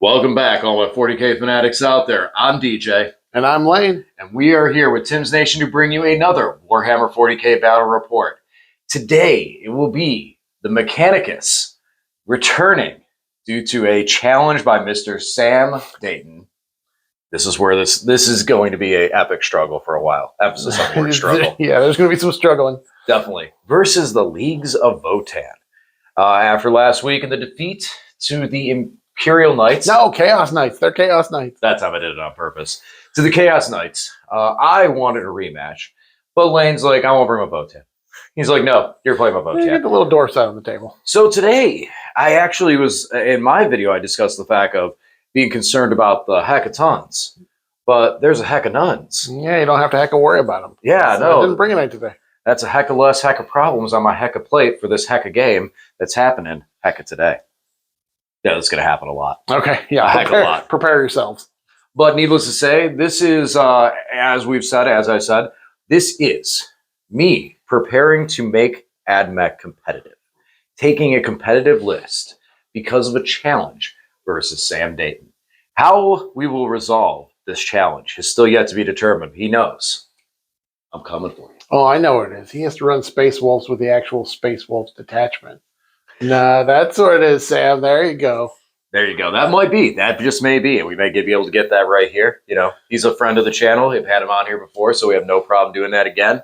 Welcome back, all my 40K fanatics out there. I'm DJ. And I'm Lane. And we are here with Tim's Nation to bring you another Warhammer 40K battle report. Today, it will be the Mechanicus returning due to a challenge by Mr. Sam Dayton. This is where this is going to be an epic struggle for a while. Emphasis on the word struggle. Yeah, there's going to be some struggling. Definitely. Versus the Leagues of Votann. After last week in the defeat to the Imperial Knights. No, Chaos Knights. They're Chaos Knights. That's how I did it on purpose. To the Chaos Knights. I wanted a rematch. But Lane's like, I won't bring my Votann. He's like, no, you're playing my Votann. Get the little door set on the table. So today, I actually was, in my video, I discussed the fact of being concerned about the hackathons. But there's a heck of nuns. Yeah, you don't have to heck of worry about them. Yeah, no. I didn't bring a knight today. That's a heck of less heck of problems on my heck of plate for this heck of game that's happening heck of today. Yeah, that's going to happen a lot. Okay, yeah, a heck of a lot. Prepare yourselves. But needless to say, this is, as I said, this is me preparing to make Ad Mech competitive. Taking a competitive list because of a challenge versus Sam Dayton. How we will resolve this challenge is still yet to be determined. He knows. I'm coming for you. Oh, I know what it is. He has to run Space Wolves with the actual Space Wolves detachment. No, that's what it is, Sam. There you go. There you go. That might be. That just may be. And we may be able to get that right here. You know, he's a friend of the channel. We've had him on here before, so we have no problem doing that again.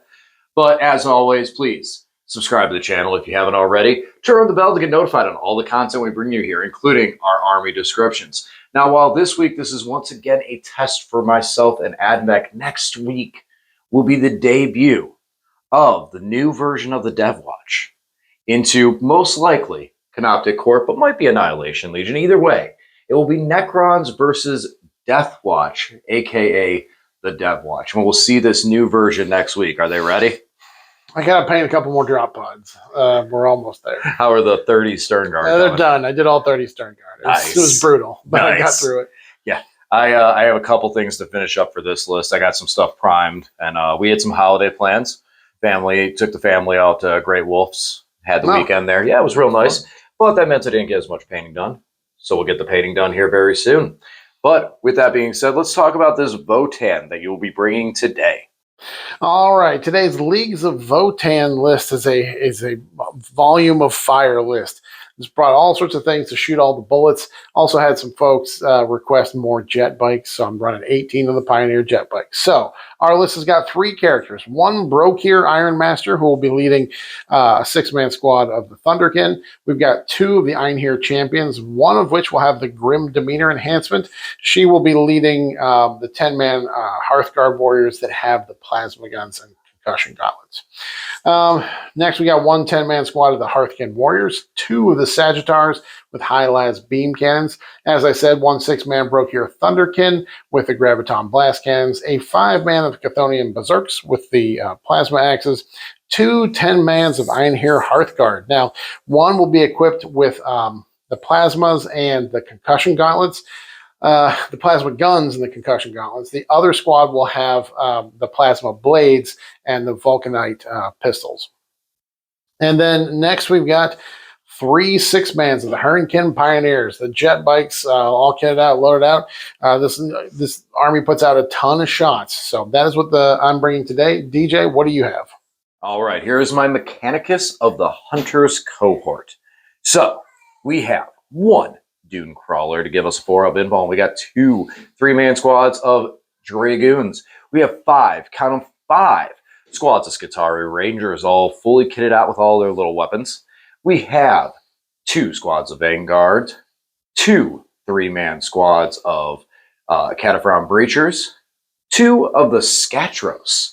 But as always, please subscribe to the channel if you haven't already. Turn on the bell to get notified on all the content we bring you here, including our army descriptions. Now, while this week, this is once again a test for myself and Ad Mech, next week will be the debut of the new version of the Dev Watch into most likely Canoptic Court, but might be Annihilation Legion. Either way, it will be Necrons versus Death Watch, aka the Dev Watch. And we'll see this new version next week. Are they ready? I gotta paint a couple more drop pods. We're almost there. How are the 30 Stern Guard? They're done. I did all 30 Stern Guard. It was brutal, but I got through it. Yeah. I have a couple things to finish up for this list. I got some stuff primed, and we had some holiday plans. Took the family out to Great Wolf's. Had the weekend there. Yeah, it was real nice. But that meant I didn't get as much painting done. So we'll get the painting done here very soon. But with that being said, let's talk about this Votann that you'll be bringing today. All right. Today's Leagues of Votann list is a volume of fire list. It's brought all sorts of things to shoot all the bullets. Also had some folks request more jet bikes, so I'm running 18 of the Pioneer jet bikes. So our list has got 3 characters. One Brokir Iron Master, who will be leading a 6-man squad of the Thunderkin. We've got 2 of the Einherjar champions, one of which will have the Grim Demeanor enhancement. She will be leading the 10-man Hearthguard warriors that have the plasma guns and concussion gauntlets. Next, we got 1 10-man squad of the Hearthkin Warriors, 2 of the Sagittars with high-las beam cannons. As I said, 1 6-man Brokir Thunderkin with the Graviton blast cannons, a 5-man of Chthonian Berserks with the plasma axes, 2 10-mans of Einherjar Hearthguard. Now, 1 will be equipped with the plasmas and the concussion gauntlets. The plasma guns and the concussion gauntlets. The other squad will have the plasma blades and the Vulcanite pistols. And then next we've got 3 6-mans of the Hernkin Pioneers, the jet bikes, all kitted out, loaded out. This army puts out a ton of shots. So that is what I'm bringing today. DJ, what do you have? All right, here is my Mechanicus of the Hunters cohort. So we have 1 Dune Crawler to give us 4-up invuln. We got 2 3-man squads of Dragoons. We have 5, count them 5, squads of Skitarii Rangers, all fully kitted out with all their little weapons. We have 2 squads of Vanguard, 2 3-man squads of Cataphragm Breachers, 2 of the Scatros.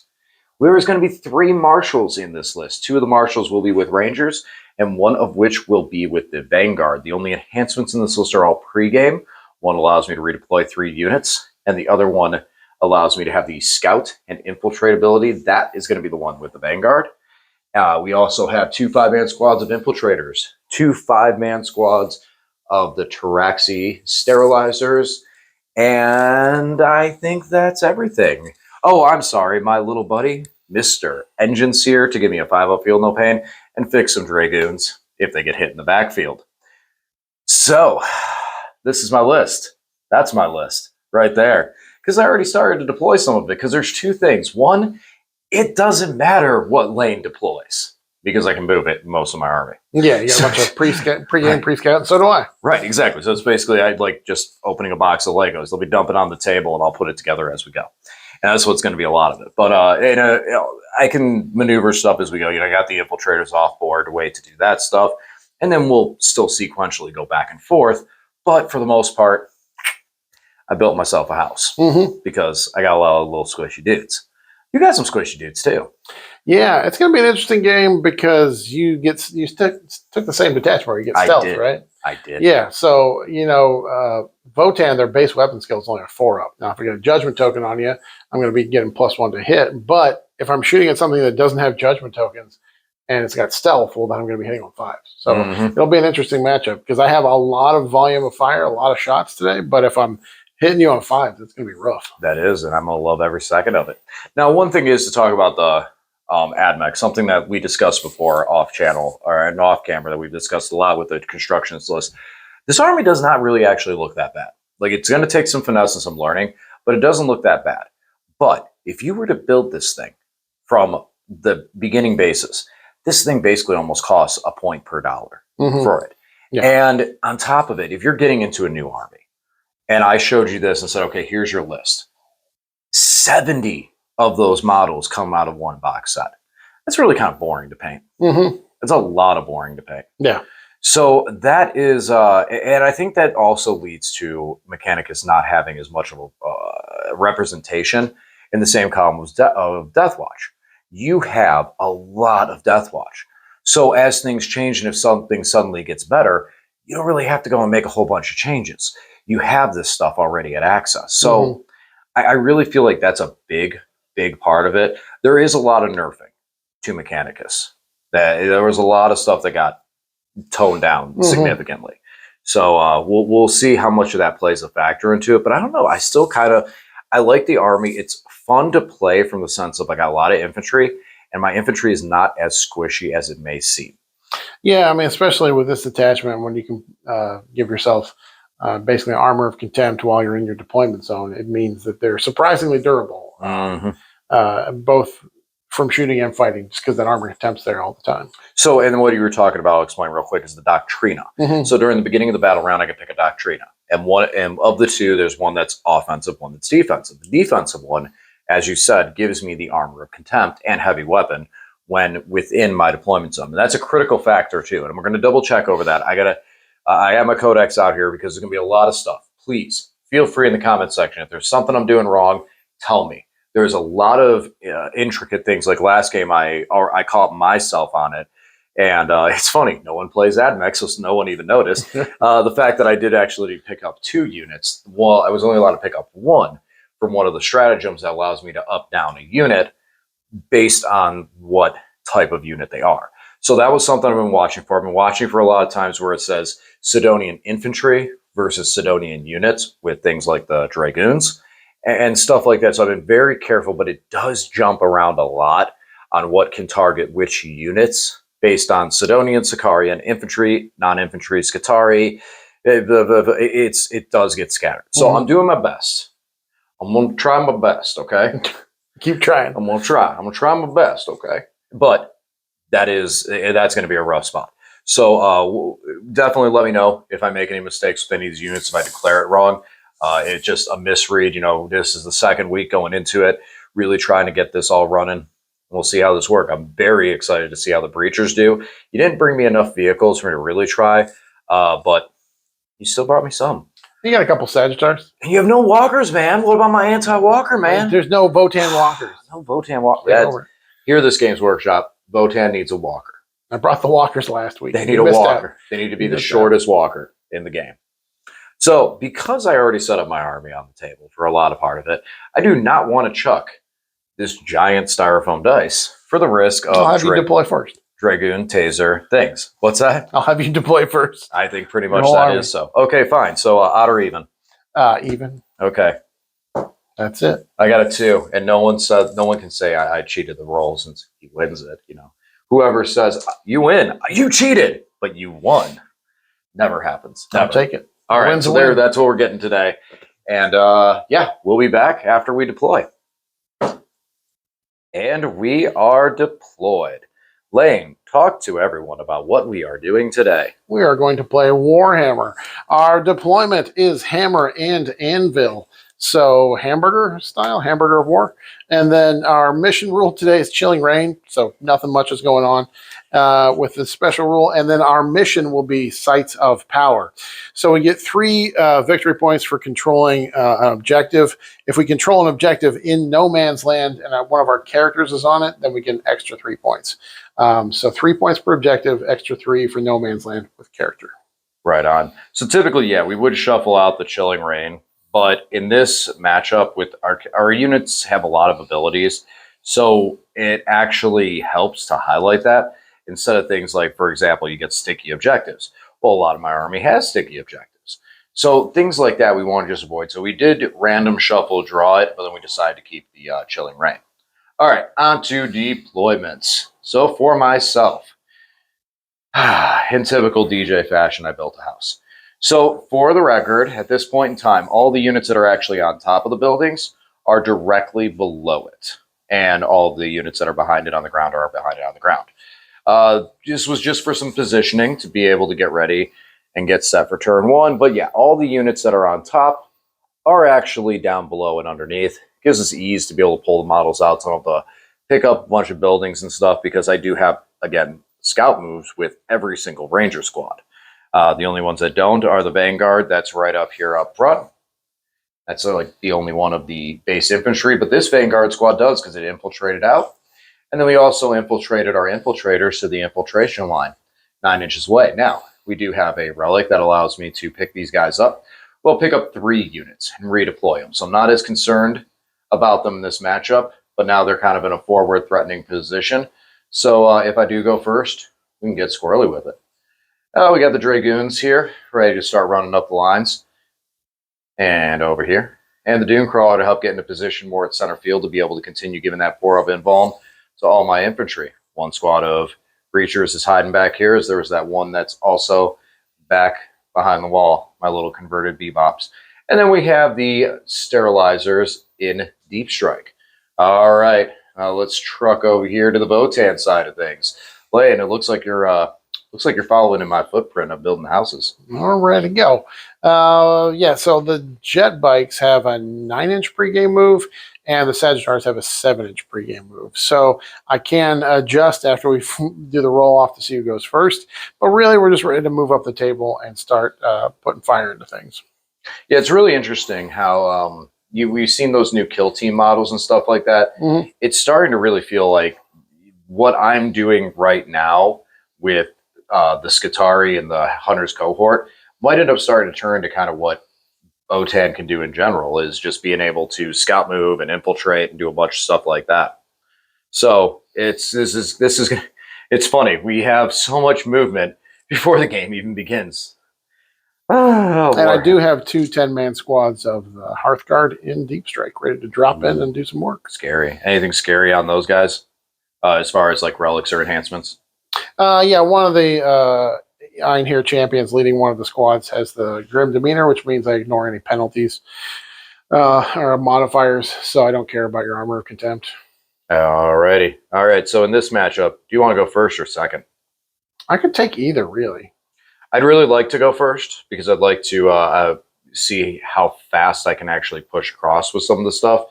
There's going to be 3 Marshals in this list. 2 of the Marshals will be with Rangers, and 1 of which will be with the Vanguard. The only enhancements in this list are all pre-game. 1 allows me to redeploy 3 units, and the other 1 allows me to have the Scout and Infiltrate ability. That is going to be the one with the Vanguard. We also have 2 5-man squads of Infiltrators, 2 5-man squads of the Taraxi Sterilizers, and I think that's everything. Oh, I'm sorry, my little buddy, Mr. Engine Seer, to give me a 5-up field no pain, and fix some Dragoons if they get hit in the backfield. So, this is my list. That's my list right there. Because I already started to deploy some of it. Because there's two things. One, it doesn't matter what lane deploys because I can move it most of my army. Yeah, you got a bunch of pre-game pre-scout, and so do I. Right, exactly. So it's basically I'd like just opening a box of Legos. They'll be dumping on the table, and I'll put it together as we go. And that's what's going to be a lot of it. But I can maneuver stuff as we go. I got the infiltrators off board, a way to do that stuff, and then we'll still sequentially go back and forth. But for the most part, I built myself a house because I got a lot of little squishy dudes. You got some squishy dudes too. Yeah, it's going to be an interesting game because you took the same detachment where you get stealth, right? I did. Yeah, so Votann, their base weapon skill is only a 4-up. Now, if I get a judgment token on you, I'm going to be getting +1 to hit. But if I'm shooting at something that doesn't have judgment tokens and it's got stealth, well, then I'm going to be hitting on 5s. So it'll be an interesting matchup because I have a lot of volume of fire, a lot of shots today. But if I'm hitting you on 5s, it's going to be rough. That is, and I'm going to love every second of it. Now, one thing is to talk about the Ad Mech, something that we discussed before off channel or off camera that we've discussed a lot with the constructions list. This army does not really actually look that bad. Like, it's going to take some finesse and some learning, but it doesn't look that bad. But if you were to build this thing from the beginning basis, this thing basically almost costs a point per dollar for it. Yeah. And on top of it, if you're getting into a new army, and I showed you this and said, okay, here's your list. 70 of those models come out of one box set. That's really kind of boring to paint. It's a lot of boring to paint. Yeah. So that is, and I think that also leads to Mechanicus not having as much of a representation in the same column of Death Watch. You have a lot of Death Watch. So as things change and if something suddenly gets better, you don't really have to go and make a whole bunch of changes. You have this stuff already at access. So I really feel like that's a big part of it. There is a lot of nerfing to Mechanicus. There was a lot of stuff that got toned down significantly. So we'll see how much of that plays a factor into it. But I don't know. I still I like the army. It's fun to play from the sense of I got a lot of infantry, and my infantry is not as squishy as it may seem. Yeah, I mean, especially with this attachment, when you can give yourself basically armor of contempt while you're in your deployment zone, it means that they're surprisingly durable, both from shooting and fighting, just because that armor of contempt's there all the time. So, and what you were talking about, I'll explain real quick, is the Doctrina. So during the beginning of the battle round, I can pick a Doctrina. And of the two, there's one that's offensive, one that's defensive. The defensive one, as you said, gives me the armor of contempt and heavy weapon when within my deployment zone. And that's a critical factor too. And we're going to double check over that. I have my codex out here because there's going to be a lot of stuff. Please feel free in the comment section. If there's something I'm doing wrong, tell me. There's a lot of intricate things. Like last game, I caught myself on it. And it's funny, no one plays Ad Mech, so no one even noticed. The fact that I did actually pick up 2 units. Well, I was only allowed to pick up 1 from one of the stratagems that allows me to up down a unit based on what type of unit they are. So that was something I've been watching for. I've been watching for a lot of times where it says Sidonian infantry versus Sidonian units with things like the Dragoons and stuff like that. So I've been very careful, but it does jump around a lot on what can target which units based on Sidonian, Sicarian, infantry, non-infantry, Scutari. It does get scattered. So I'm doing my best. I'm going to try my best, okay? Keep trying. I'm going to try. I'm going to try my best, okay? But that's going to be a rough spot. So definitely let me know if I make any mistakes with any of these units, if I declare it wrong. It's just a misread. This is the second week going into it, really trying to get this all running. We'll see how this works. I'm very excited to see how the breachers do. You didn't bring me enough vehicles for me to really try, but you still brought me some. You got a couple Sagittars. And you have no walkers, man. What about my anti-walker, man? There's no Votann walkers. No Votann walker. Here at this Games Workshop, Votann needs a walker. I brought the walkers last week. They need a walker. They need to be the shortest walker in the game. So because I already set up my army on the table for a lot of part of it, I do not want to chuck this giant styrofoam dice for the risk of... I'll have you deploy first. Dragoon, taser, things. What's that? I'll have you deploy first. I think pretty much that is so. Okay, fine. So odd or even? Even. Okay. That's it. I got a 2, and no one can say I cheated the roll since he wins it. Whoever says you win, you cheated, but you won. Never happens. Never. I'll take it. All right, Wins so a win. that's what we're getting today. And yeah, we'll be back after we deploy. And we are deployed. Lane, talk to everyone about what we are doing today. We are going to play Warhammer. Our deployment is Hammer and Anvil. So hamburger style, hamburger of war. And then our mission rule today is Chilling Rain. So nothing much is going on with the special rule. And then our mission will be Sites of Power. So we get 3 victory points for controlling an objective. If we control an objective in no man's land and one of our characters is on it, then we get an extra 3 points. So 3 points per objective, extra 3 for no man's land with character. Right on. So typically, yeah, we would shuffle out the Chilling Rain, but in this matchup, with our units have a lot of abilities, so it actually helps to highlight that instead of things like, for example, you get sticky objectives. Well, a lot of my army has sticky objectives. So things like that we want to just avoid. So we did random shuffle, draw it, but then we decided to keep the Chilling Rain. All right, on to deployments. So for myself, in typical DJ fashion, I built a house. So for the record, at this point in time, all the units that are actually on top of the buildings are directly below it. And all the units that are behind it on the ground are behind it on the ground. This was just for some positioning to be able to get ready and get set for turn 1. But yeah, all the units that are on top are actually down below and underneath. Gives us ease to be able to pull the models out, some of the pick up a bunch of buildings and stuff, because I do have, again, scout moves with every single ranger squad. The only ones that don't are the Vanguard. That's right up here up front. That's like the only one of the base infantry, but this Vanguard squad does because it infiltrated out. And then we also infiltrated our infiltrators to the infiltration line 9 inches away. Now, we do have a relic that allows me to pick these guys up. We'll pick up 3 units and redeploy them. So I'm not as concerned about them in this matchup, but now they're kind of in a forward threatening position. So if I do go first, we can get squirrely with it. We got the Dragoons here, ready to start running up the lines. And over here. And the Dooncrawler to help get into position more at center field to be able to continue giving that 4 of invuln to all my infantry. 1 squad of Breachers is hiding back here, as there was that one that's also back behind the wall, my little converted bebops. And then we have the Sterilizers in Deep Strike. All right, let's truck over here to the Votann side of things. Lane, it looks like you're following in my footprint of building houses. All ready to go. Yeah, so the jet bikes have a 9-inch pregame move, and the Sagittars have a 7-inch pregame move. So I can adjust after we do the roll off to see who goes first. But really, we're just ready to move up the table and start putting fire into things. Yeah, it's really interesting how we've seen those new kill team models and stuff like that. Mm-hmm. It's starting to really feel like what I'm doing right now with the Skitarii and the Hunter's cohort might end up starting to turn to kind of what Votann can do in general, is just being able to scout move and infiltrate and do a bunch of stuff like that. So this is it's funny. We have so much movement before the game even begins. Oh, and I do have 2 10-man squads of the Hearthguard in Deep Strike ready to drop in and do some work. Scary. Anything scary on those guys as far as like relics or enhancements? Yeah, one of the Einherjar champions leading one of the squads has the Grim Demeanor, which means I ignore any penalties or modifiers, so I don't care about your Armor of Contempt. Alrighty. All right, so in this matchup, do you want to go first or second? I could take either, really. I'd really like to go first because I'd like to see how fast I can actually push across with some of the stuff.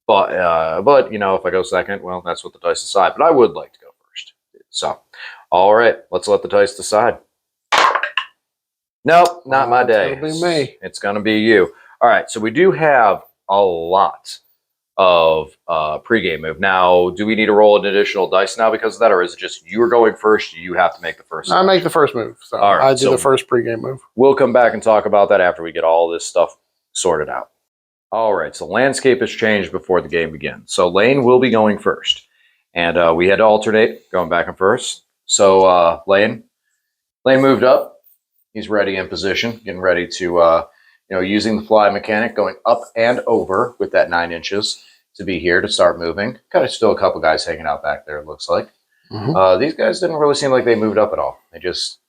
But you know, if I go second, well, that's what the dice decide. But I would like to go first. So, all right, let's let the dice decide. Nope, not my day. It's going to be me. It's going to be you. All right, so we do have a lot of pregame move. Now, do we need to roll an additional dice now because of that, or is it just you are going first, you have to make the first? I make the first move, so all right, I do the first pregame move. We'll come back and talk about that after we get all this stuff sorted out. All right, so landscape has changed before the game begins. So Lane will be going first, and we had to alternate, going back and first. So Lane moved up. He's ready in position, getting ready to, using the fly mechanic, going up and over with that 9 inches to be here to start moving. Kind of still a couple guys hanging out back there, it looks like. Mm-hmm. These guys didn't really seem like they moved up at all. They just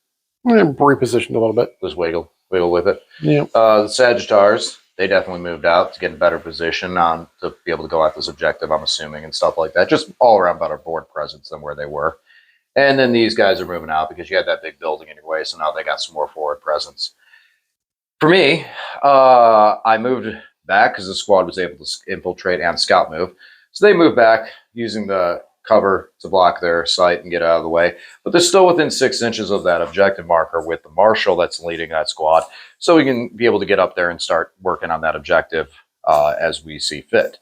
repositioned a little bit. Was wiggle. wiggle with it. Yeah. The Sagittars, they definitely moved out to get in better position to be able to go at this objective, I'm assuming, and stuff like that. Just all around better board presence than where they were. And then these guys are moving out because you had that big building in your way, so now they got some more forward presence. For me, I moved back because the squad was able to infiltrate and scout move. So they moved back using the cover to block their sight and get out of the way. But they're still within 6 inches of that objective marker with the marshal that's leading that squad. So we can be able to get up there and start working on that objective as we see fit.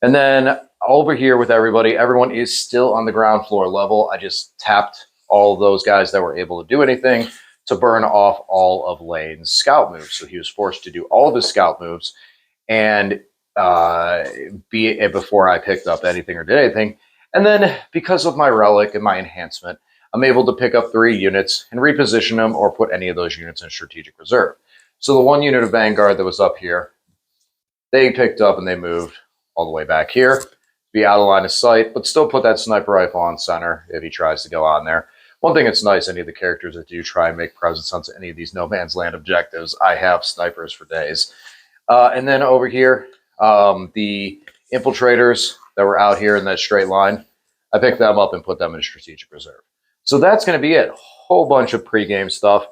And then over here with everybody, everyone is still on the ground floor level. I just tapped all of those guys that were able to do anything to burn off all of Lane's scout moves. So he was forced to do all of his scout moves and before I picked up anything or did anything. And then because of my relic and my enhancement, I'm able to pick up 3 units and reposition them or put any of those units in strategic reserve. So the 1 unit of Vanguard that was up here, they picked up and they moved all the way back here, be out of line of sight, but still put that sniper rifle on center if he tries to go on there. One thing that's nice, any of the characters that do try and make presence on any of these no man's land objectives, I have snipers for days. And then over here, the infiltrators that were out here in that straight line, I picked them up and put them in strategic reserve. So that's going to be it. Whole bunch of pregame stuff.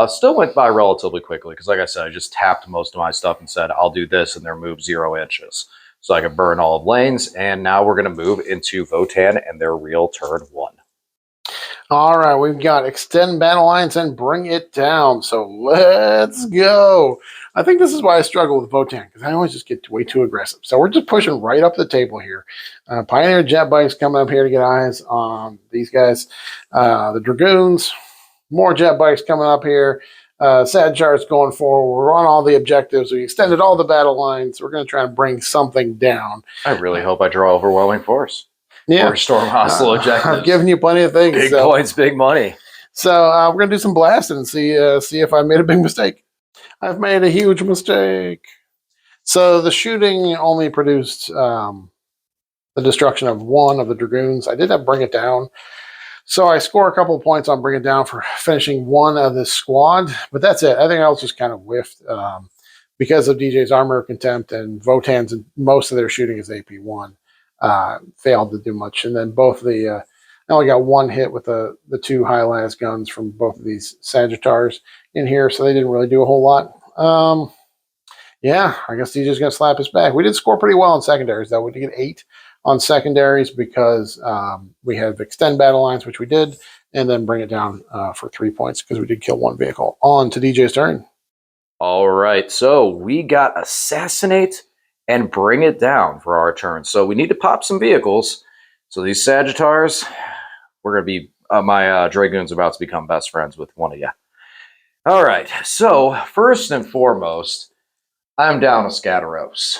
Still went by relatively quickly because, like I said, I just tapped most of my stuff and said, I'll do this, and they're moved 0 inches. So I can burn all of Lanes, and now we're going to move into Votann and their real turn 1. All right, we've got extend battle lines and bring it down. So let's go. I think this is why I struggle with Votann, because I always just get way too aggressive. So we're just pushing right up the table here. Pioneer jet bikes coming up here to get eyes on these guys. The Dragoons, more jet bikes coming up here. Sagittars going forward. We're on all the objectives. We extended all the battle lines. We're going to try and bring something down. I really hope I draw overwhelming force. Yeah. Or storm hostile objectives. I've given you plenty of things. Big points, big money. So we're going to do some blasting and see if I made a big mistake. I've made a huge mistake. So the shooting only produced the destruction of 1 of the Dragoons. I did have Bring It Down. So I score a couple of points on Bring It Down for finishing 1 of this squad. But that's it. I think I was just kind of whiffed because of DJ's Armor of Contempt and Votann's, and most of their shooting is AP1. Failed to do much. And then both I only got 1 hit with the 2 high-las guns from both of these Sagittars in here, so they didn't really do a whole lot. Yeah, I guess DJ's going to slap us back. We did score pretty well on secondaries, though. We did get 8 on secondaries because we have extend battle lines, which we did, and then bring it down for 3 points because we did kill 1 vehicle. On to DJ's turn. All right, so we got Assassinate and Bring It Down for our turn. So we need to pop some vehicles. So these Sagittars, we're going to be, my Dragoon's about to become best friends with one of you. All right, so first and foremost, I'm down a Scatteros.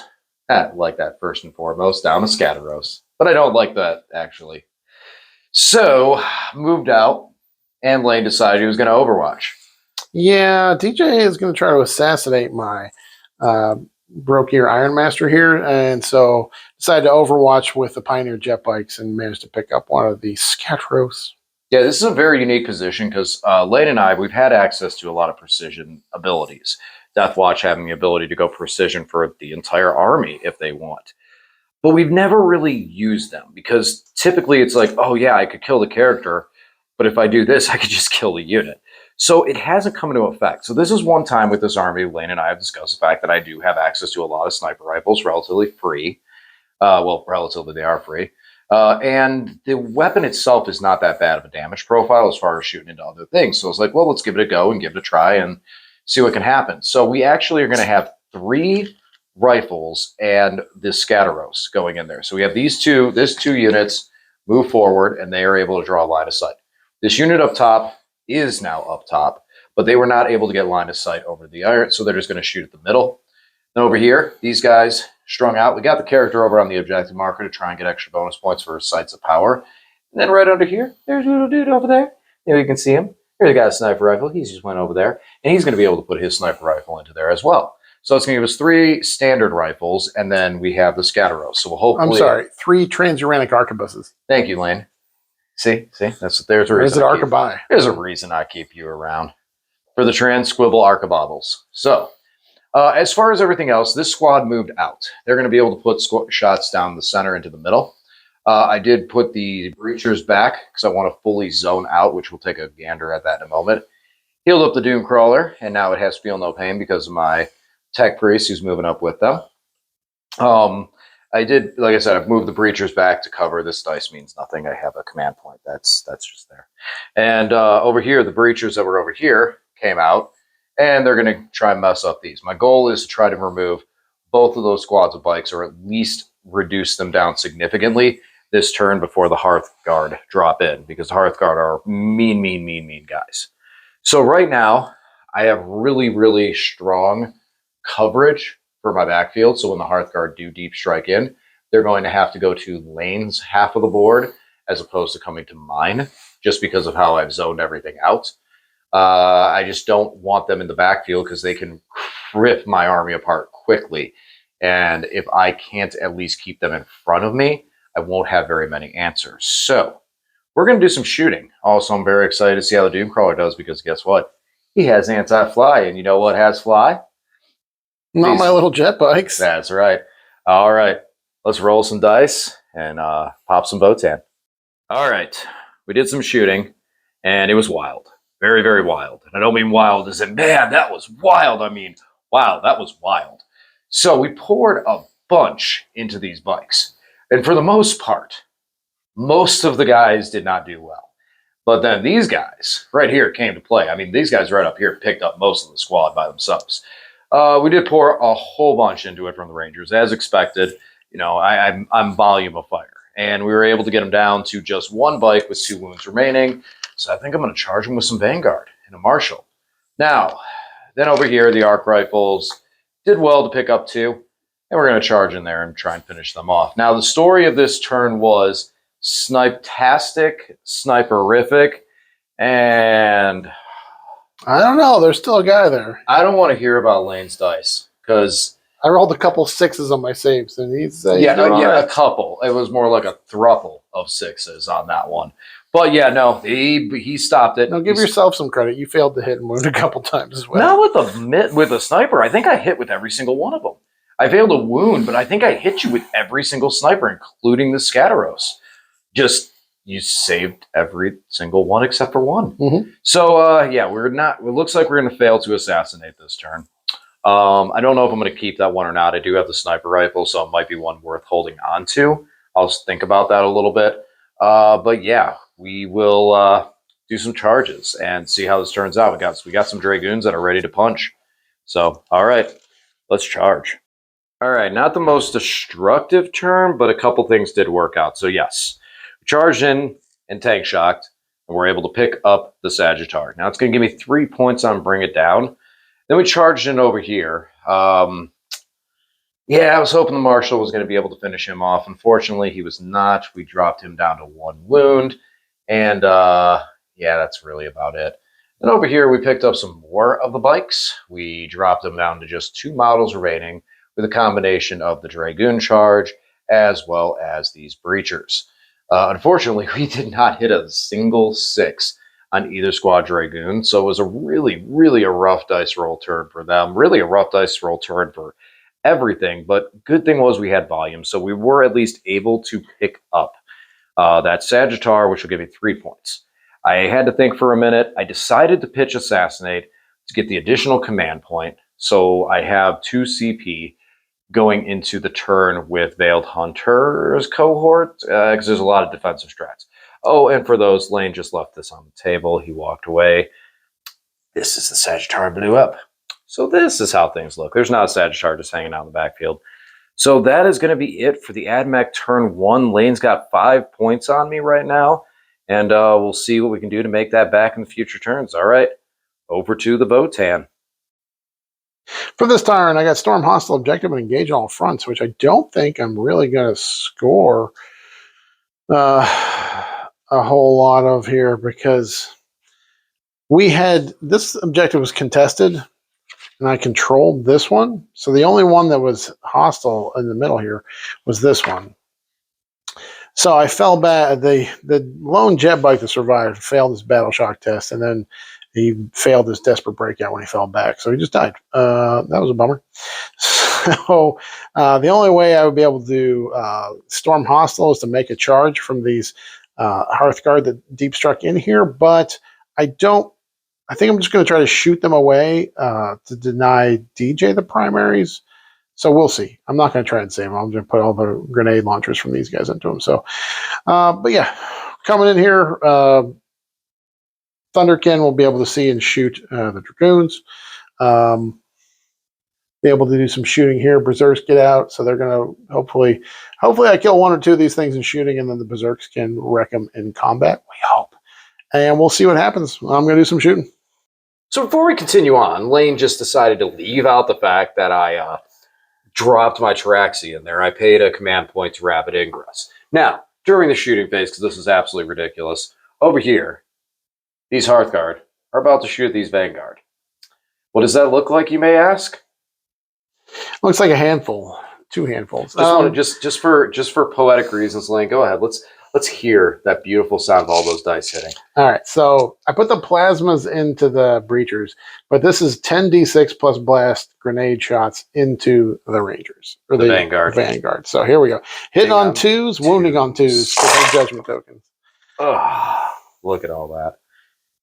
I like that first and foremost, down a Scatteros. But I don't like that, actually. So, moved out, and Lane decided he was going to Overwatch. Yeah, DJ is going to try to assassinate my Broke Ear Iron Master here, and so decided to Overwatch with the Pioneer jet bikes and managed to pick up 1 of the Scatteros. Yeah, this is a very unique position because Lane and I, we've had access to a lot of precision abilities. Deathwatch having the ability to go precision for the entire army if they want. But we've never really used them because typically it's like, oh yeah, I could kill the character, but if I do this, I could just kill the unit. So it hasn't come into effect. So this is one time with this army, Lane and I have discussed the fact that I do have access to a lot of sniper rifles, relatively free. Well, relatively they are free. And the weapon itself is not that bad of a damage profile as far as shooting into other things. So I was like, well, let's give it a go and give it a try and see what can happen. So we actually are going to have 3 rifles and this Scatteros going in there. So we have these 2 units move forward, and they are able to draw a line of sight. This unit up top is now up top, but they were not able to get line of sight over the iron, so they're just going to shoot at the middle. Then over here, these guys strung out. We got the character over on the objective marker to try and get extra bonus points for sights of power. And then right under here, there's a little dude over there. There you can see him. Here, they got a sniper rifle. He just went over there, and he's going to be able to put his sniper rifle into there as well. So it's going to give us 3 standard rifles, and then we have the Scatteros. So we'll hopefully... I'm sorry, 3 transuranic arquebuses. Thank you, Lane. See, there's a reason. There's an arquebuy. There's a reason I keep you around. for the Trans-Squivel Arcabottles. So, as far as everything else, this squad moved out. They're going to be able to put shots down the center into the middle. I did put the breachers back because I want to fully zone out, which we'll take a gander at that in a moment. Healed up the Doom Crawler, and now it has Feel No Pain because of my Tech Priest who's moving up with them. I did, like I said, I've moved the breachers back to cover. This dice means nothing. I have a command point. That's just there. And over here, the breachers that were over here came out, and they're going to try and mess up these. My goal is to try to remove both of those squads of bikes, or at least reduce them down significantly this turn before the Hearth Guard drop in, because the Hearth Guard are mean guys. So right now, I have really, really strong coverage for my backfield. So when the Hearth Guard do deep strike in, they're going to have to go to Lane's half of the board as opposed to coming to mine, just because of how I've zoned everything out. I just don't want them in the backfield because they can rip my army apart quickly. And if I can't at least keep them in front of me, I won't have very many answers. So we're going to do some shooting. Also, I'm very excited to see how the Doomcrawler does, because guess what? He has anti-fly, and you know what has fly? Not my little jet bikes. That's right. All right. Let's roll some dice and pop some Votann. All right. We did some shooting, and it was wild. Very, very wild. And I don't mean wild as in, man, that was wild. I mean, wow, that was wild. So we poured a bunch into these bikes. And for the most part, most of the guys did not do well. But then these guys right here came to play. I mean, these guys right up here picked up most of the squad by themselves. We did pour a whole bunch into it from the Rangers, as expected. You know, I'm volume of fire. And we were able to get them down to just one bike with 2 wounds remaining. So I think I'm going to charge them with some Vanguard and a Marshal. Now, then over here, the Arc Rifles did well to pick up 2. And we're going to charge in there and try and finish them off. Now, the story of this turn was Snipe-tastic, Sniperific, and I don't know. There's still a guy there. I don't want to hear about Lane's dice, because I rolled a couple 6s on my saves, and he's a couple. It was more like a thruple of 6s on that one. But yeah, no, he stopped it. Now give yourself some credit. You failed to hit and wound a couple times as well. Not with the sniper. I think I hit with every single one of them. I failed to wound, but I think I hit you with every single sniper, including the Scatteros. Just, you saved every single one except for one. Mm-hmm. So, yeah, it looks like we're going to fail to assassinate this turn. I don't know if I'm going to keep that one or not. I do have the sniper rifle, so it might be one worth holding on to. I'll just think about that a little bit. But yeah, we will do some charges and see how this turns out. We got some Dragoons that are ready to punch. So, all right, let's charge. All right, not the most destructive turn, but a couple things did work out. So yes, we charged in and tank shocked, and we're able to pick up the Sagittar. Now it's going to give me 3 points on Bring It Down. Then we charged in over here. Yeah, I was hoping the Marshal was going to be able to finish him off. Unfortunately, he was not. We dropped him down to 1 wound, and yeah, that's really about it. And over here, we picked up some more of the bikes. We dropped them down to just 2 models remaining, with a combination of the Dragoon charge as well as these breachers. Unfortunately, we did not hit a single 6 on either squad Dragoon, so it was a really a rough dice roll turn for them. Really a rough dice roll turn for everything, but good thing was we had volume, so we were at least able to pick up that Sagittar, which will give me 3 points. I had to think for a minute. I decided to pitch Assassinate to get the additional command point, so I have 2 CP going into the turn with Veiled Hunter's cohort, because there's a lot of defensive strats. Oh, and for those, Lane just left this on the table. He walked away. This is the Sagittar blew up. So this is how things look. There's not a Sagittar just hanging out in the backfield. So that is going to be it for the Ad Mech turn 1. Lane's got 5 points on me right now, and we'll see what we can do to make that back in the future turns. All right, over to the Votann. For this turn, I got Storm Hostile Objective and Engage all fronts, which I don't think I'm really going to score a whole lot of here, because we had this objective was contested, and I controlled this one. So the only one that was hostile in the middle here was this one. So I fell back. The lone jet bike that survived failed his battle shock test, and then he failed his desperate breakout when he fell back, so he just died. That was a bummer. So the only way I would be able to storm hostile is to make a charge from these Hearthguard that deep struck in here, but I don't. I think I'm just going to try to shoot them away to deny DJ the primaries. So we'll see. I'm not going to try and save them. I'm going to put all the grenade launchers from these guys into them. So, but yeah, coming in here, Thunderkin will be able to see and shoot the Dragoons. Be able to do some shooting here. Berserks get out, so they're going to hopefully I kill one or two of these things in shooting, and then the Berserks can wreck them in combat. We hope, and we'll see what happens. I'm going to do some shooting. So before we continue on, Lane just decided to leave out the fact that I dropped my Traxi in there. I paid a command point to rapid ingress. Now, during the shooting phase, because this is absolutely ridiculous, over here, these Hearthguard are about to shoot these Vanguard. What does that look like, you may ask? Looks like a handful, 2 handfuls. Just for poetic reasons, Lane, go ahead. Let's hear that beautiful sound of all those dice hitting. All right, so I put the plasmas into the breachers, but this is 10d6 plus blast grenade shots into the Rangers or the Vanguard. So here we go. Hitting on 2s, wounding on 2s for no judgment tokens. Oh, look at all that.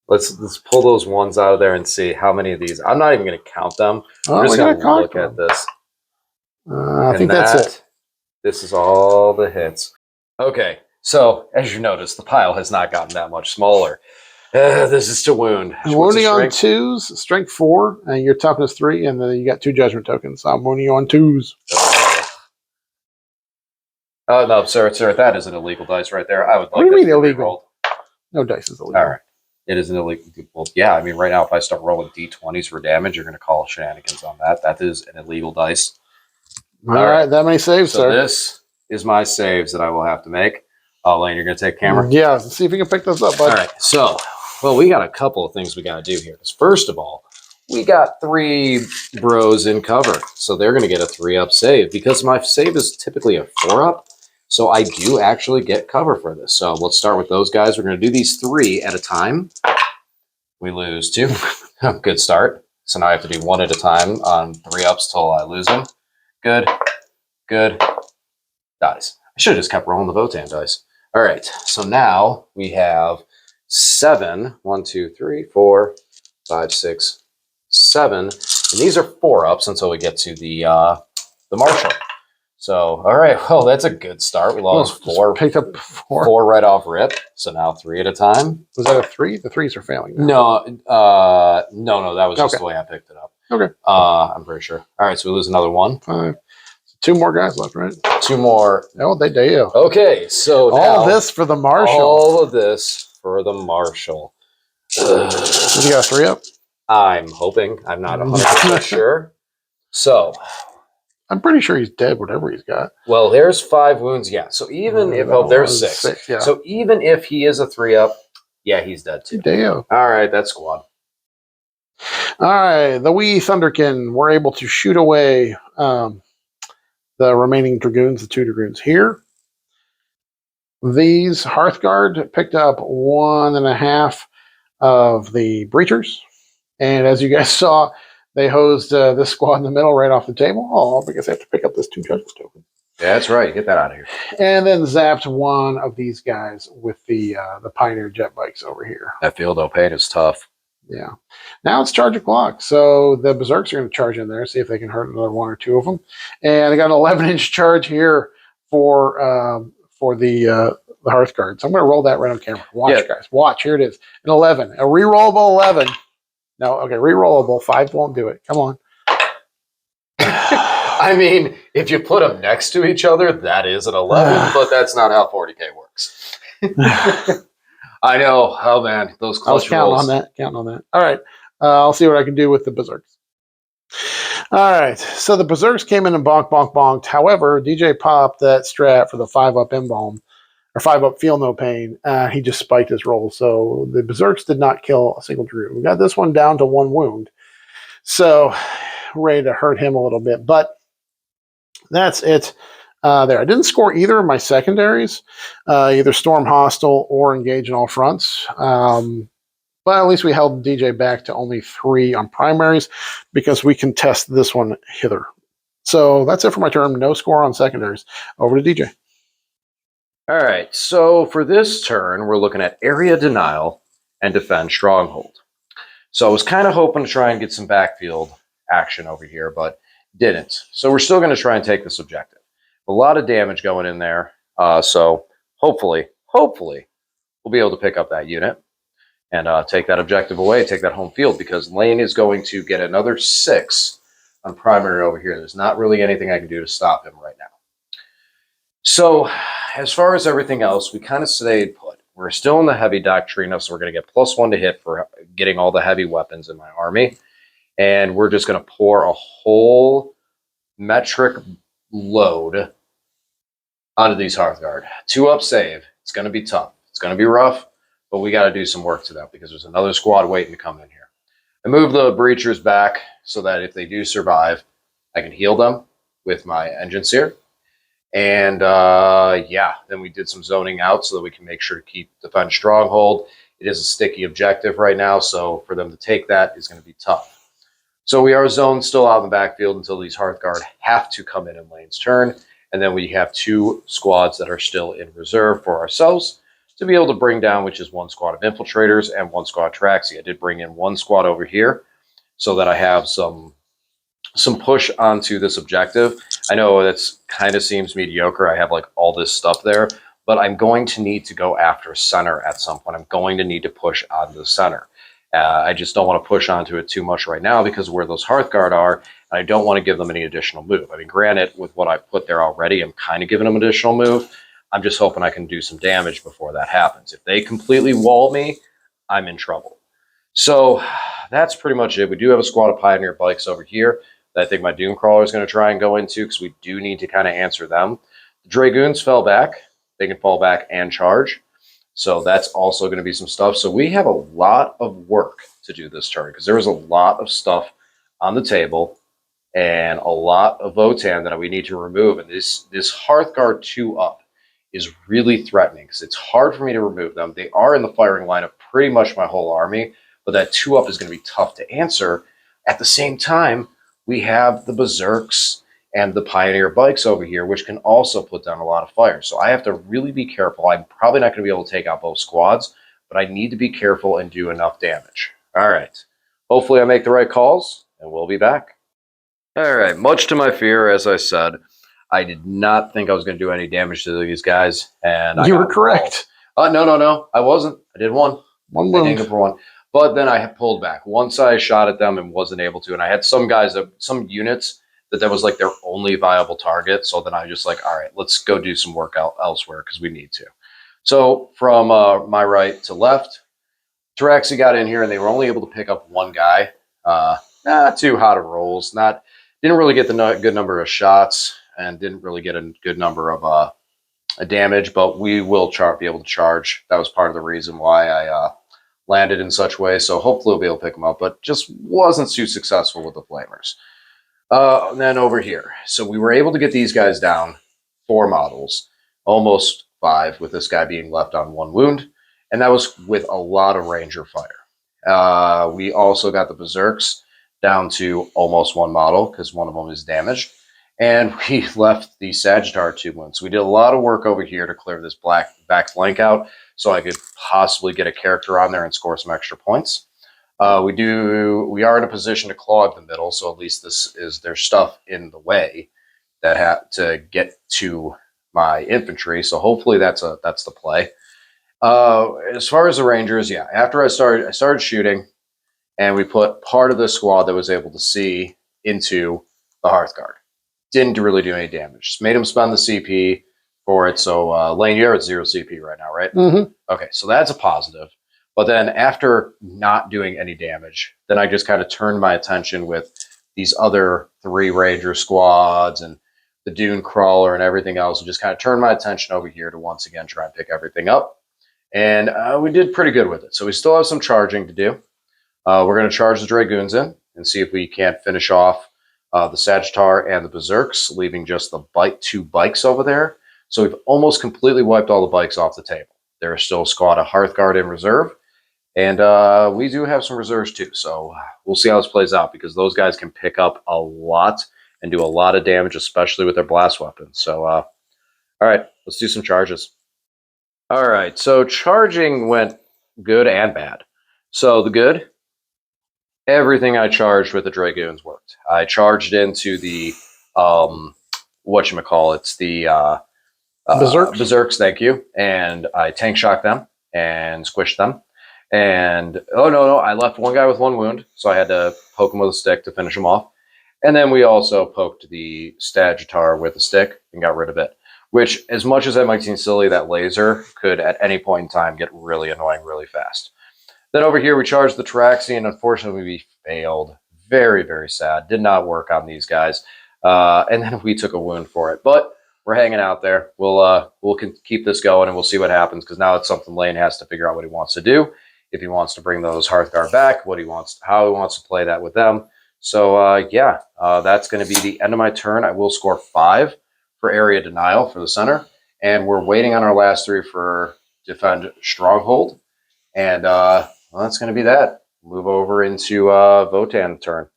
Let's pull those ones out of there and see how many of these. I'm not even going to count them. I'm just going to look at this. I think that's it. This is all the hits. Okay, so as you notice, the pile has not gotten that much smaller. This is to wound. Wounding on 2s, strength 4, and your toughness 3, and then you got 2 judgment tokens. So I'm wounding on 2s. Oh no, sir, that is an illegal dice right there. I would like. What do you mean illegal? No dice is illegal. All right. It is an illegal. Well, yeah, I mean, right now, if I start rolling d20s for damage, you're going to call shenanigans on that. That is an illegal dice. All right, that many saves, so sir. This is my saves that I will have to make. Lane, you're going to take camera? Yeah, let's see if we can pick this up, bud. All right, so, well, we got a couple of things we got to do here. First of all, we got 3 bros in cover, so they're going to get a 3-up save. Because my save is typically a 4-up, so I do actually get cover for this. So let's start with those guys. We're going to do these 3 at a time. We lose 2. Good start. So now I have to do 1 at a time on 3-ups till I lose them. Good. Good. Dice. I should have just kept rolling the Votann dice. All right. So now we have 7. 1, 2, 3, 4, 5, 6, 7. And these are 4-ups until we get to the Marshal. So, all right, well, that's a good start. We lost 4. Picked up 4. 4 right off rip. So now 3 at a time. Was that a 3? The 3s are failing now. No, that was just the way I picked it up. Okay. I'm pretty sure. All right, so we lose another 1. 5. 2 more guys left, right? 2 more. Oh, they do. Okay, so all this for the Marshal. All of this for the Marshal. Did you got a 3-up? I'm hoping. I'm not 100% sure. So... I'm pretty sure he's dead, whatever he's got. Well, there's 5 wounds, yeah. So even if... Oh, there's 6. Yeah. So even if he is a 3-up, yeah, he's dead too. Damn. All right, that's squad. All right, the wee Thunderkin were able to shoot away the remaining Dragoons, the 2 Dragoons here. These Hearthguard picked up 1.5 of the Breachers. And as you guys saw... They hosed this squad in the middle right off the table. Oh, because they have to pick up this 2 judgment tokens. Yeah, that's right. Get that out of here. And then zapped 1 of these guys with the Pioneer jet bikes over here. That field of pain is tough. Yeah. Now it's charge o'clock. So the Berserks are going to charge in there, see if they can hurt another 1 or 2 of them. And I got an 11-inch charge here for the Hearthguard. So I'm going to roll that right on camera. Watch, guys. Watch. Here it is. An 11. A rerollable 11. No, okay, rerollable. 5 won't do it. Come on. I mean, if you put them next to each other, that is an 11, but that's not how 40K works. I know. Oh, man, those close I was counting on that. All right, I'll see what I can do with the Berserks. All right, so the Berserks came in and bonk, bonk, bonked. However, DJ popped that strat for the 5-up embalm. Or 5-up feel no pain. He just spiked his roll. So the Berserks did not kill a single Dragoon. We got this one down to 1 wound. So ready to hurt him a little bit. But that's it there. I didn't score either of my secondaries. Either Storm Hostile or Engage in All Fronts. But at least we held DJ back to only 3 on primaries because we can test this one hither. So that's it for my turn. No score on secondaries. Over to DJ. All right, so for this turn, we're looking at area denial and defend stronghold. So I was kind of hoping to try and get some backfield action over here, but didn't. So we're still going to try and take this objective. A lot of damage going in there, so hopefully, we'll be able to pick up that unit and take that objective away, take that home field, because Lane is going to get another 6 on primary over here. There's not really anything I can do to stop him right now. So as far as everything else, we kind of stayed put. We're still in the heavy doctrine, so we're going to get +1 to hit for getting all the heavy weapons in my army. And we're just going to pour a whole metric load onto these Hearthguard. 2-up save. It's going to be tough. It's going to be rough, but we got to do some work to that because there's another squad waiting to come in here. I move the breachers back so that if they do survive, I can heal them with my engine seer. And yeah, then we did some zoning out so that we can make sure to keep defend stronghold. It is a sticky objective right now, so for them to take that is going to be tough. So we are zoned still out in the backfield until these Hearthguard have to come in Lane's turn. And then we have 2 squads that are still in reserve for ourselves to be able to bring down, which is 1 squad of infiltrators and 1 squad Traxi. I did bring in 1 squad over here so that I have some push onto this objective. I know that's kind of seems mediocre. I have like all this stuff there, but I'm going to need to go after center at some point. I'm going to need to push onto the center. I just don't want to push onto it too much right now because of where those Hearthguard are, and I don't want to give them any additional move. I mean, granted, with what I put there already, I'm kind of giving them additional move. I'm just hoping I can do some damage before that happens. If they completely wall me, I'm in trouble. So that's pretty much it. We do have a squad of Pioneer bikes over here that I think my Doomcrawler is going to try and go into because we do need to kind of answer them. The Dragoons fell back. They can fall back and charge. So that's also going to be some stuff. So we have a lot of work to do this turn because there is a lot of stuff on the table and a lot of Votann that we need to remove. And this Hearthguard 2-up is really threatening because it's hard for me to remove them. They are in the firing line of pretty much my whole army, but that 2-up is going to be tough to answer. At the same time, we have the Berserks and the Pioneer bikes over here, which can also put down a lot of fire. So I have to really be careful. I'm probably not going to be able to take out both squads, but I need to be careful and do enough damage. All right. Hopefully I make the right calls, and we'll be back. All right. Much to my fear, as I said, I did not think I was going to do any damage to these guys. And You were correct. No. I wasn't. I did 1. One I wound. dinged for 1. But then I had pulled back. Once I shot at them and wasn't able to. And I had some guys, some units, that was like their only viable target. So then I just like, all right, let's go do some work elsewhere because we need to. So from my right to left, Traxi got in here and they were only able to pick up 1 guy. Not too hot of rolls. Didn't really get the good number of shots and didn't really get a good number of damage, but we will be able to charge. That was part of the reason why I landed in such way. So hopefully we'll be able to pick them up, but just wasn't too successful with the Flamers. And then over here. So we were able to get these guys down 4 models, almost 5, with this guy being left on 1 wound. And that was with a lot of Ranger fire. We also got the Berserks down to almost 1 model because 1 of them is damaged. And we left the Sagittar 2 wounds. We did a lot of work over here to clear this black back flank out so I could possibly get a character on there and score some extra points. We are in a position to clog the middle, so at least there's stuff in the way that had to get to my infantry. So hopefully that's the play. As far as the Rangers, yeah, after I started shooting, and we put part of the squad that was able to see into the Hearthguard. Didn't really do any damage. Just made him spend the CP for it. So Lane, you're at 0 CP right now, right? Mm-hmm. Okay, so that's a positive. But then after not doing any damage, then I just kind of turned my attention with these other 3 Ranger squads and the Dune Crawler and everything else, and just kind of turned my attention over here to once again try and pick everything up. And we did pretty good with it. So we still have some charging to do. We're going to charge the Dragoons in and see if we can't finish off the Sagittar and the Berserks, leaving just the 2 bikes over there. So we've almost completely wiped all the bikes off the table. There is still a squad of Hearthguard in reserve. And we do have some reserves too, so we'll see how this plays out because those guys can pick up a lot and do a lot of damage, especially with their blast weapons. So, all right, let's do some charges. All right, so charging went good and bad. So the good, everything I charged with the Dragoons worked. I charged into the whatchamacallits, the Berserks. Berserks, thank you. And I tank shocked them and squished them. And oh no, I left one guy with 1 wound, so I had to poke him with a stick to finish him off. And then we also poked the Stagitaur with a stick and got rid of it. Which, as much as that might seem silly, that laser could at any point in time get really annoying really fast. Then over here we charged the Taraxi, and unfortunately we failed. Very, very sad. Did not work on these guys. And then we took a wound for it. But we're hanging out there. We'll keep this going, and we'll see what happens, because now it's something Lane has to figure out what he wants to do. If he wants to bring those Hearthguard back, how he wants to play that with them. So yeah, that's going to be the end of my turn. I will score 5 for area denial for the center, and we're waiting on our last 3 for defend stronghold. And well, that's going to be that. Move over into Votann turn.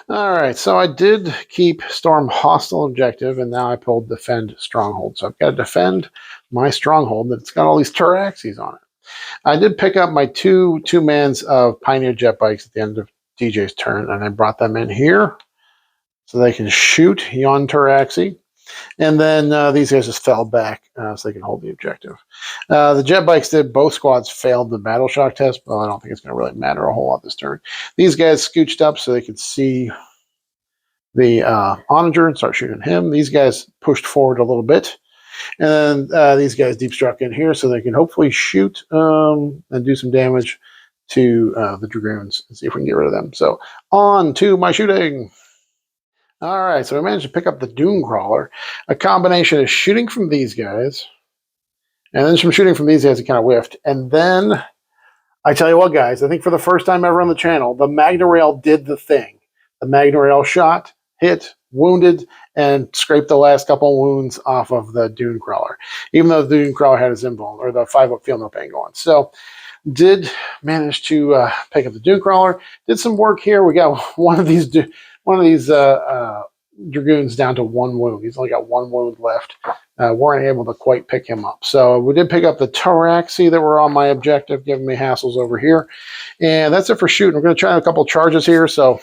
All right, so I did keep Storm hostile objective, and now I pulled defend stronghold. So I've got to defend my stronghold that's got all these Taraxis on it. I did pick up my two mans of Pioneer jet bikes at the end of DJ's turn, and I brought them in here so they can shoot Yon Taraxi. And then these guys just fell back so they can hold the objective. The jet bikes did. Both squads failed the battle shock test, but I don't think it's going to really matter a whole lot this turn. These guys scooched up so they could see the onager and start shooting him. These guys pushed forward a little bit. And then these guys deep struck in here so they can hopefully shoot and do some damage to the Dragoons and see if we can get rid of them. So on to my shooting. All right, so we managed to pick up the Dune Crawler. A combination of shooting from these guys and then some shooting from these guys that kind of whiffed. And then, I tell you what, guys, I think for the first time ever on the channel, the Magna Rail did the thing. The Magna Rail shot, hit, wounded, and scraped the last couple wounds off of the Dune Crawler, even though the Dune Crawler had his invuln, or the 5-up field no pain going. So, did manage to pick up the Dune Crawler. Did some work here. We got one of these Dragoons down to 1 wound. He's only got 1 wound left. Weren't able to quite pick him up. So we did pick up the Taraxi that were on my objective, giving me hassles over here. And that's it for shooting. We're going to try a couple charges here. So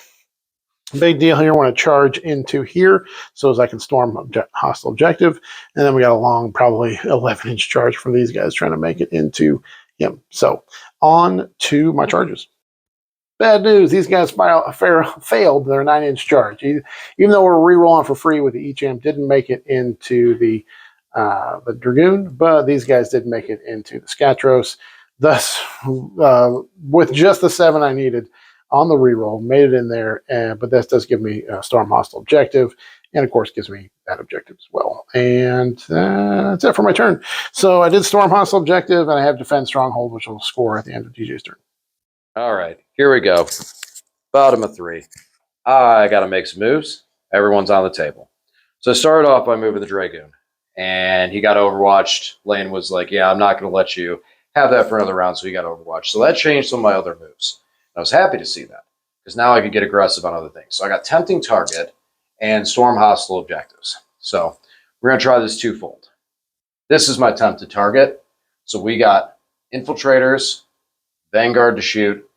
big deal here. I want to charge into here so as I can storm hostile objective. And then we got a long, probably 11-inch charge from these guys trying to make it into him. So on to my charges. Bad news, these guys failed their 9-inch charge. Even though we're re-rolling for free with the E-Champ, didn't make it into the Dragoon, but these guys did make it into the Scatros. Thus, with just the 7 I needed on the re-roll, made it in there, but this does give me a Storm Hostile objective, and of course gives me that objective as well. And that's it for my turn. So I did Storm Hostile objective, and I have Defend Stronghold, which will score at the end of DJ's turn. All right, here we go. Bottom of 3. I got to make some moves. Everyone's on the table. So I started off by moving the Dragoon, and he got overwatched. Lane was like, yeah, I'm not going to let you have that for another round, so he got overwatched. So that changed some of my other moves. And I was happy to see that, because now I could get aggressive on other things. So I got Tempting Target and Storm Hostile objectives. So we're going to try this twofold. This is my Tempted Target. So we got Infiltrators, Vanguard to shoot,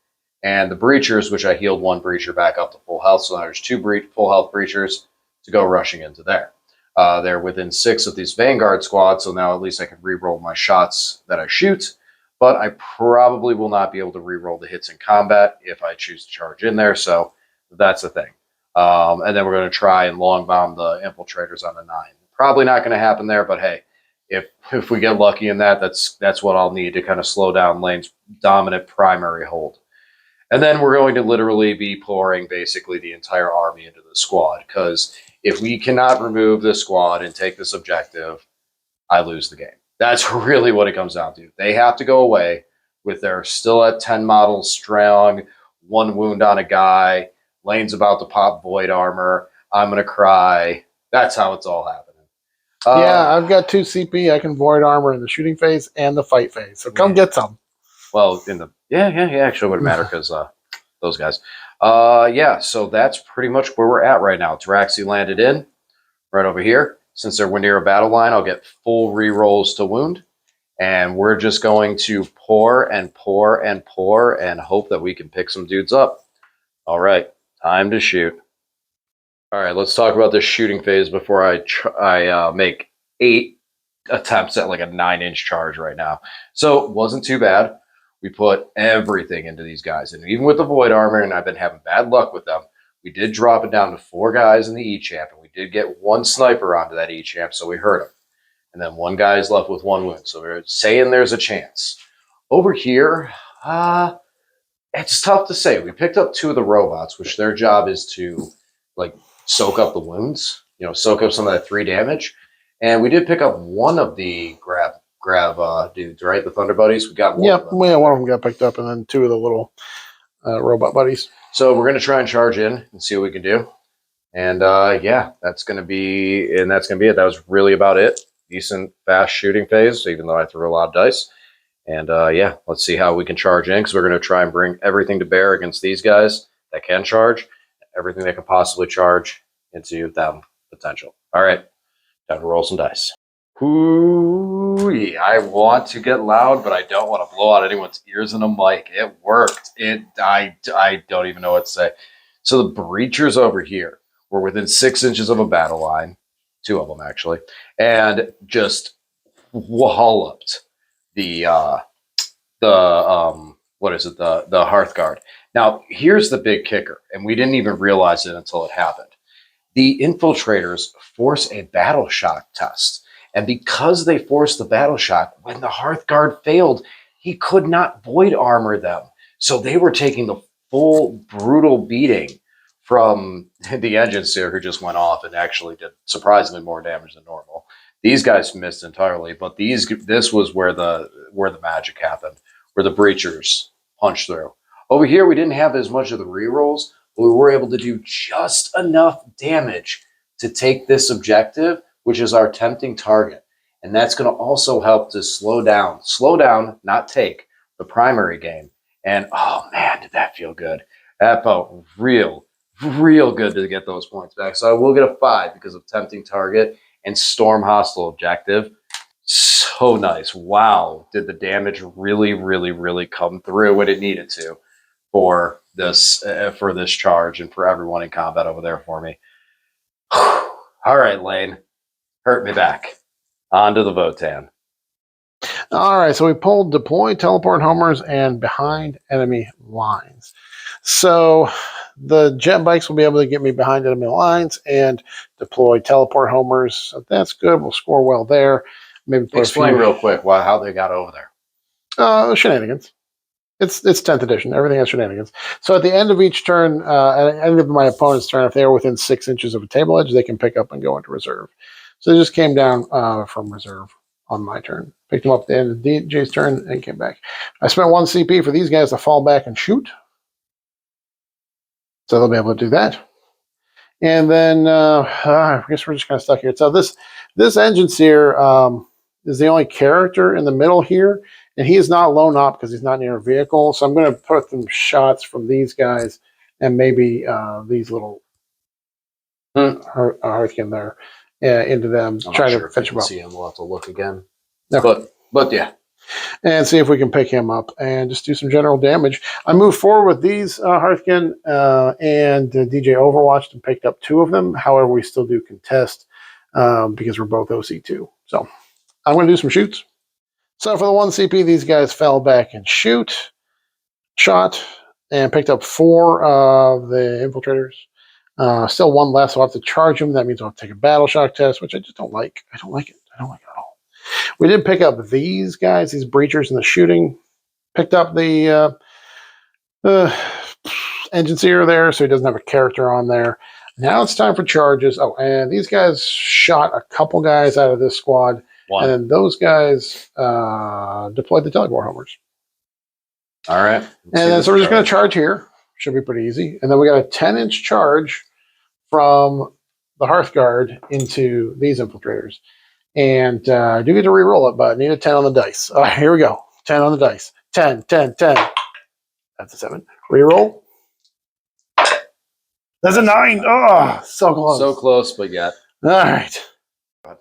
and the Breachers, which I healed 1 Breacher back up to full health. So now there's 2 full health Breachers to go rushing into there. They're within 6 of these Vanguard squads, so now at least I can re-roll my shots that I shoot. But I probably will not be able to re-roll the hits in combat if I choose to charge in there, so that's the thing. And then we're going to try and long bomb the Infiltrators on the 9. Probably not going to happen there, but hey, if we get lucky in that, that's what I'll need to kind of slow down Lane's dominant primary hold. And then we're going to literally be pouring basically the entire army into the squad, because if we cannot remove this squad and take this objective, I lose the game. That's really what it comes down to. They have to go away with their still at 10 models strong, 1 wound on a guy. Lane's about to pop void armor. I'm going to cry. That's how it's all happening. Yeah, I've got 2 CP. I can void armor in the shooting phase and the fight phase. So come get some. Well, in the yeah, actually, it wouldn't matter because those guys. Yeah. So that's pretty much where we're at right now. Tabaxi landed in right over here. Since they're near a battle line, I'll get full re-rolls to wound, and we're just going to pour and pour and pour and hope that we can pick some dudes up. All right, time to shoot. All right, let's talk about this shooting phase before I make 8 attempts at like a 9-inch charge right now. So it wasn't too bad. We put everything into these guys, and even with the void armor, and I've been having bad luck with them, we did drop it down to 4 guys in the E-champ, and we did get 1 sniper onto that E-champ, so we hurt him. And then 1 guy is left with 1 wound, so we're saying there's a chance. Over here, it's tough to say. We picked up 2 of the robots, which their job is to like soak up the wounds, soak up some of that 3 damage. And we did pick up 1 of the grab dudes, right? The Thunder Buddies. We got 1 of them. Yeah, one of them got picked up, and then 2 of the little robot buddies. So we're going to try and charge in and see what we can do. And yeah, that's going to be it. That was really about it. Decent, fast shooting phase, even though I threw a lot of dice. And yeah, let's see how we can charge in, because we're going to try and bring everything to bear against these guys that can charge, everything they can possibly charge into them potential. All right, time to roll some dice. Ooh, I want to get loud, but I don't want to blow out anyone's ears in a mic. It worked. I don't even know what to say. So the breachers over here were within 6 inches of a battle line, 2 of them actually, and just walloped the what is it, the Hearthguard. Now here's the big kicker, and we didn't even realize it until it happened. The infiltrators force a battle shock test, and because they forced the battle shock, when the Hearthguard failed, he could not void armor them, so they were taking the full brutal beating from the engine seer, who just went off and actually did surprisingly more damage than normal. These guys missed entirely, but this was where the magic happened, where the breachers punched through. Over here, we didn't have as much of the rerolls, but we were able to do just enough damage to take this objective, which is our tempting target. And that's going to also help to slow down, not take, the primary game. And oh man, did that feel good. That felt real good to get those points back. So I will get a 5 because of tempting target and storm hostile objective. So nice. Wow. Did the damage really come through when it needed to for this charge and for everyone in combat over there for me. All right, Lane. Hurt me back. On to the Votann. All right, so we pulled deploy, teleport homers, and behind enemy lines. So the jet bikes will be able to get me behind enemy lines and deploy teleport homers. So that's good. We'll score well there. Maybe explain real quick how they got over there. Shenanigans. It's 10th edition. Everything has shenanigans. So at the end of each turn, at the end of my opponent's turn, if they are within 6 inches of a table edge, they can pick up and go into reserve. So they just came down from reserve on my turn. Picked them up at the end of DJ's turn and came back. I spent 1 CP for these guys to fall back and shoot. So they'll be able to do that. And then I guess we're just kind of stuck here. So this engine seer is the only character in the middle here. And he is not lone op because he's not near a vehicle. So I'm going to put some shots from these guys and maybe these little Hearthkin there into them. Try to fetch him up. See him. We'll have to look again. No. But yeah. And see if we can pick him up and just do some general damage. I moved forward with these Hearthkin and DJ Overwatched and picked up 2 of them. However, we still do contest because we're both OC2. So I'm going to do some shoots. So for the 1 CP, these guys fell back and shot, and picked up 4 of the infiltrators. Still 1 left, so I'll have to charge them. That means I'll have to take a battle shock test, which I just don't like. I don't like it. I don't like it at all. We did pick up these guys, these breachers in the shooting. Picked up the engine seer there, so he doesn't have a character on there. Now it's time for charges. Oh, and these guys shot a couple guys out of this squad. 1. And then those guys deployed the teleport homers. All right. And then so we're just going to charge here. Should be pretty easy. And then we got a 10-inch charge from the Hearthguard into these infiltrators. And I do get to re-roll it, but I need a 10 on the dice. All right, here we go. 10 on the dice. 10, 10, 10. That's a 7. Reroll. That's a 9. Oh, so close. So close, but yet. All right. All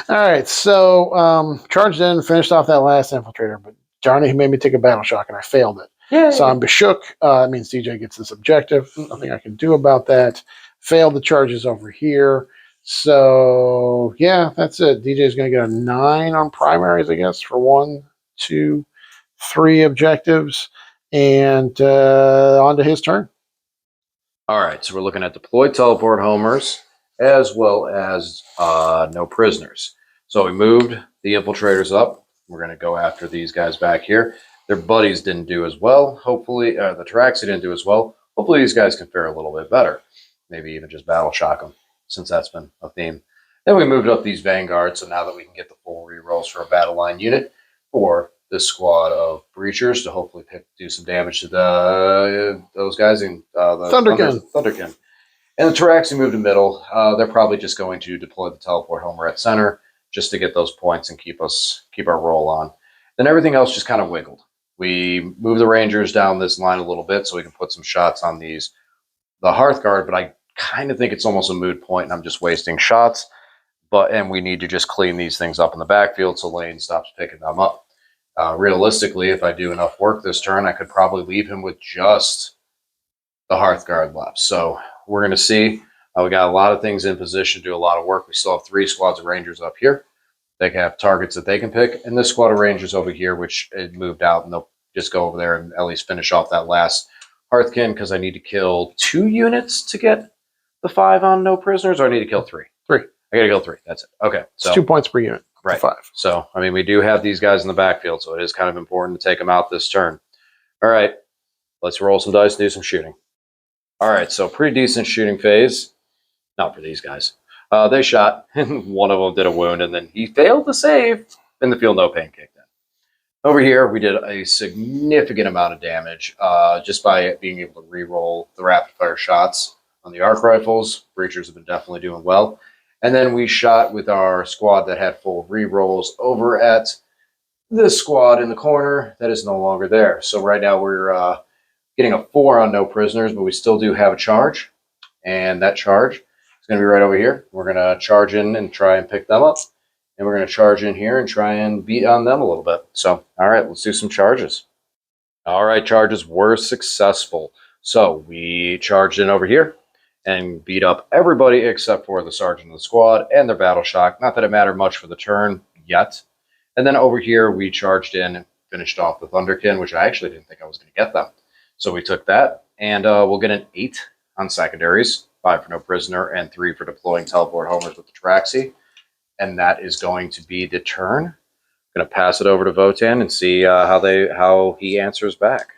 right. So charged in, finished off that last infiltrator, but darn it, he made me take a battle shock, and I failed it. Yay. So I'm beshook. That means DJ gets this objective. Nothing I can do about that. Failed the charges over here. So yeah, that's it. DJ is going to get a 9 on primaries, I guess, for 1, 2, 3 objectives, and on to his turn. All right, so we're looking at deployed teleport homers as well as no prisoners. So we moved the infiltrators up. We're going to go after these guys back here. Their buddies didn't do as well. Hopefully, the Taraxi didn't do as well. Hopefully these guys can fare a little bit better. Maybe even just battle shock them, since that's been a theme. Then we moved up these vanguards, so now that we can get the full rerolls for a battle line unit for this squad of breachers to hopefully do some damage to those guys in the Thunderkin. And the Taraxi moved to middle. They're probably just going to deploy the teleport homer at center just to get those points and keep our roll on. Then everything else just kind of wiggled. We moved the Rangers down this line a little bit so we can put some shots on the Hearthguard, but I kind of think it's almost a moot point and I'm just wasting shots. And we need to just clean these things up in the backfield so Lane stops picking them up. Realistically, if I do enough work this turn, I could probably leave him with just the Hearthguard left. So we're going to see. We got a lot of things in position to do a lot of work. We still have 3 squads of Rangers up here. They have targets that they can pick. And this squad of Rangers over here, which it moved out, and they'll just go over there and at least finish off that last Hearthkin because I need to kill 2 units to get the 5 on no prisoners, or I need to kill 3? 3. I got to kill 3. That's it. Okay. So it's 2 points per unit. Right. 5. So, I mean, we do have these guys in the backfield, so it is kind of important to take them out this turn. All right. Let's roll some dice and do some shooting. All right. So, pretty decent shooting phase. Not for these guys. They shot, and one of them did a wound, and then he failed to save. In the field, no pain kicked in. Over here, we did a significant amount of damage just by being able to re-roll the rapid-fire shots on the arc rifles. Breachers have been definitely doing well. And then we shot with our squad that had full re-rolls over at this squad in the corner that is no longer there. So right now we're getting a 4 on no prisoners, but we still do have a charge. And that charge is going to be right over here. We're going to charge in and try and pick them up. And we're going to charge in here and try and beat on them a little bit. So, all right, let's do some charges. All right, charges were successful. So we charged in over here and beat up everybody except for the sergeant of the squad and their battle shock. Not that it mattered much for the turn yet. And then over here, we charged in and finished off the Thunderkin, which I actually didn't think I was going to get them. So we took that, and we'll get an 8 on secondaries, 5 for no prisoner, and 3 for deploying teleport homers with the Taraxi. And that is going to be the turn. I'm going to pass it over to Votann and see how he answers back.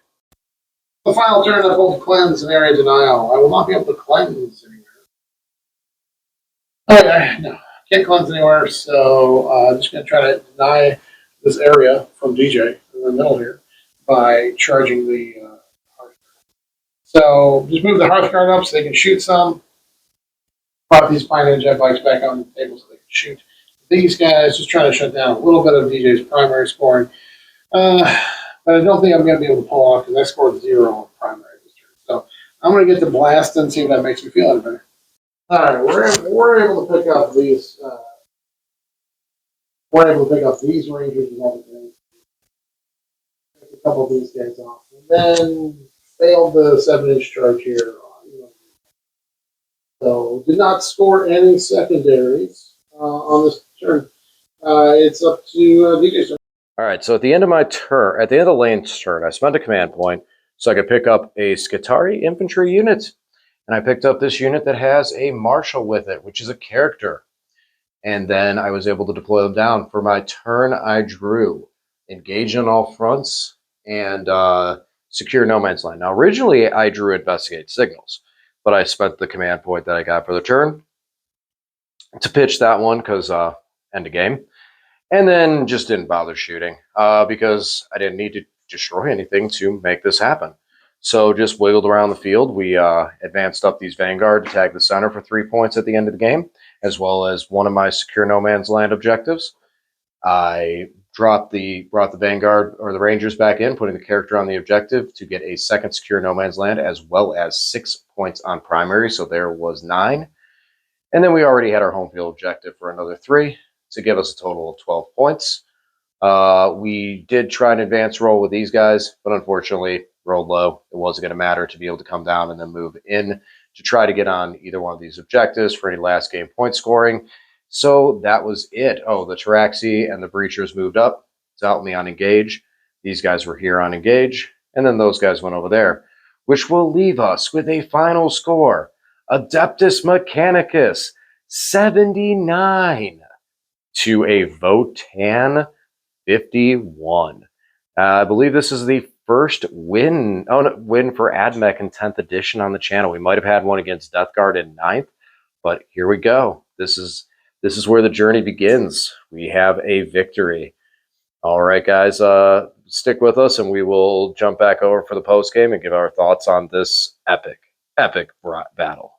The final turn of both cleanse and area denial. I will not be able to cleanse anywhere. Okay, no, can't cleanse anywhere, so I'm just going to try to deny this area from DJ in the middle here by charging the Hearthguard. So just move the Hearthguard up so they can shoot some. Brought these Pine Jet bikes back on the table so they can shoot. These guys, just trying to shut down a little bit of DJ's primary scoring. But I don't think I'm going to be able to pull off because I scored 0 on primary this turn. So I'm going to get the blast and see if that makes me feel any better. All right, we're able to pick up these. We're able to pick up these Rangers and everything. Pick a couple of these guys off, and then failed the 7-inch charge here. So did not score any secondaries on this turn. It's up to DJ's turn. All right, so at the end of my turn, at the end of the lane's turn, I spent a command point so I could pick up a Skitarii infantry unit. And I picked up this unit that has a marshal with it, which is a character. And then I was able to deploy them down. For my turn, I drew engage on all fronts and secure no man's land. Now, originally, I drew investigate signals, but I spent the command point that I got for the turn to pitch that one because end of game. And then just didn't bother shooting because I didn't need to destroy anything to make this happen. So just wiggled around the field. We advanced up these Vanguard to tag the center for 3 points at the end of the game, as well as one of my secure no man's land objectives. I brought the Vanguard or the Rangers back in, putting the character on the objective to get a second secure no man's land, as well as 6 points on primary. So there was 9. And then we already had our home field objective for another 3 to give us a total of 12 points. We did try an advance roll with these guys, but unfortunately rolled low. It wasn't going to matter to be able to come down and then move in to try to get on either one of these objectives for any last game point scoring. So that was it. Oh, the Taraxi and the Breachers moved up to help me on engage. These guys were here on engage, and then those guys went over there, which will leave us with a final score. Adeptus Mechanicus, 79 to a Votann, 51. I believe this is the first win for Ad Mech in 10th edition on the channel. We might have had one against Death Guard in 9th, but here we go. This is where the journey begins. We have a victory. All right, guys, stick with us, and we will jump back over for the post game and give our thoughts on this epic battle.